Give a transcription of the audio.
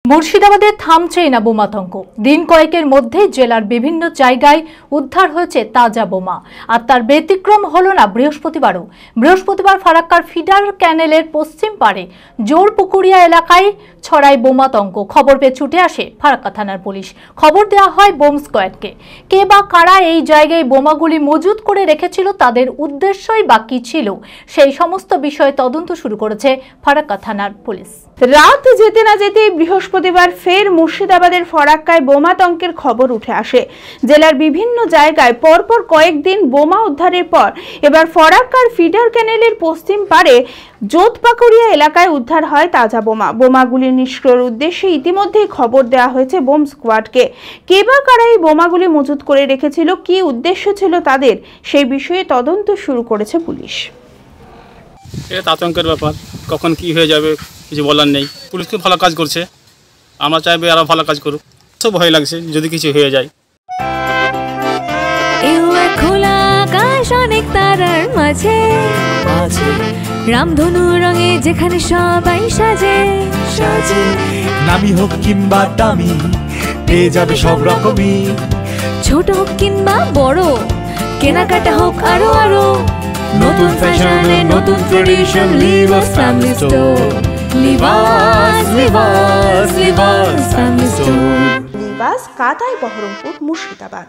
মুর্শিদাবাদে থামছেই না বোমাতঙ্ক। দিন কয়েকের মধ্যে জেলার বিভিন্ন জায়গায় উদ্ধার হয়েছে তাজা বোমা। আর তার ব্যতিক্রম হলো না বৃহস্পতিবার ফারাক্কার ফিডার ক্যানেলের পশ্চিম পাড়ে জোরপুকুরিয়া এলাকায় ছড়ায় বোমাতঙ্ক। খবর পেয়ে ছুটে আসে ফারাক্কা থানার পুলিশ। খবর দেওয়া হয় বোম স্কোয়াডকে। কে বা কারা এই জায়গায় বোমাগুলি মজুত করে রেখেছিল, তাদের উদ্দেশ্যই বা কি ছিল, সেই সমস্ত বিষয়ে তদন্ত শুরু করেছে ফারাক্কা থানার পুলিশ। রাত যেতে না যেতেই বৃহস্পতিবার ফের মুর্শিদাবাদের ফরাক্কায় বোমাতঙ্কের খবর উঠে আসে। জেলার বিভিন্ন জায়গায় পরপর কয়েকদিন বোমা উদ্ধারের পর এবার ফরাক্কার ফিডার ক্যানেলের পশ্চিম পাড়ে জোতপাকুড়িয়া এলাকায় উদ্ধার হয় তাজা বোমা। বোমাগুলি নিষ্ক্রিয়র উদ্দেশ্যে ইতিমধ্যেই খবর দেওয়া হয়েছে বোম স্কোয়াডকে। কে বা কারা এই বোমাগুলি মজুত করে রেখেছিল, কি উদ্দেশ্য ছিল তাদের, সেই বিষয়ে তদন্ত শুরু করেছে পুলিশ। এটা আতঙ্কের ব্যাপার, কখন কি হয়ে যাবে কিছু বলার নেই। পুলিশ খুব ভালো কাজ করছে, আমরা চাইবে আরো ভালো কাজ করুক। সব ভয় লাগছে যদি কিছু হয়ে যায়। খোলা আকাশ অনেক তারার মাঝে রামধনু রঙে যেখানে সবাই সাজে সাজে, নামি হোক কিংবা দামি পেয়ে যাবে সব রকমই, ছোট হোক কিংবা বড়, কেনাকাটা হোক আরো আরো, নতুন ফ্যাশনে নতুন tradition, Libas family store, Libas Libas Libas family store, Libas কাতাই বহরমপুর মুর্শিদাবাদ।